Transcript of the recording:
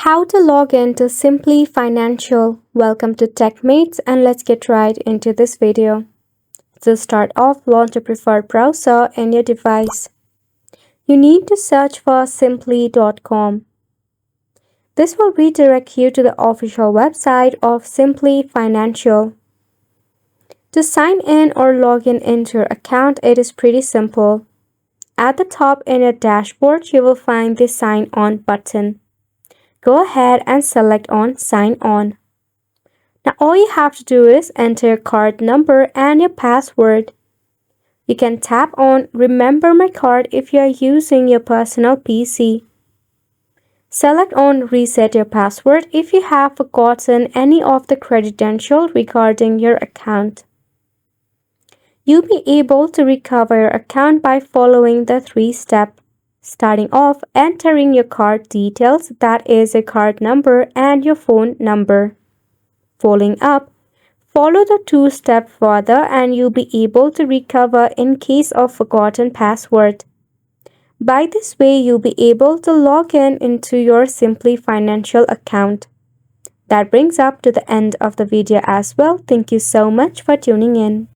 How to log in to Simplii Financial. Welcome to Techmates, and let's get right into this video. To start off, launch a preferred browser in your device. You need to search for simplii.com. This will redirect you to the official website of Simplii Financial. To sign in or log in into your account, it is pretty simple. At the top in your dashboard, you will find the Sign On button. Go ahead and select on Sign On. Now all you have to do is enter your card number and your password. You can tap on Remember My Card if you are using your personal PC. Select on Reset Your Password if you have forgotten any of the credentials regarding your account. You'll be able to recover your account by following the 3 steps. Starting off, entering your card details, that is your card number and your phone number. Following up, follow the 2 steps further and you'll be able to recover in case of forgotten password. By this way, you'll be able to log in into your Simplii Financial account. That brings up to the end of the video as well. Thank you so much for tuning in.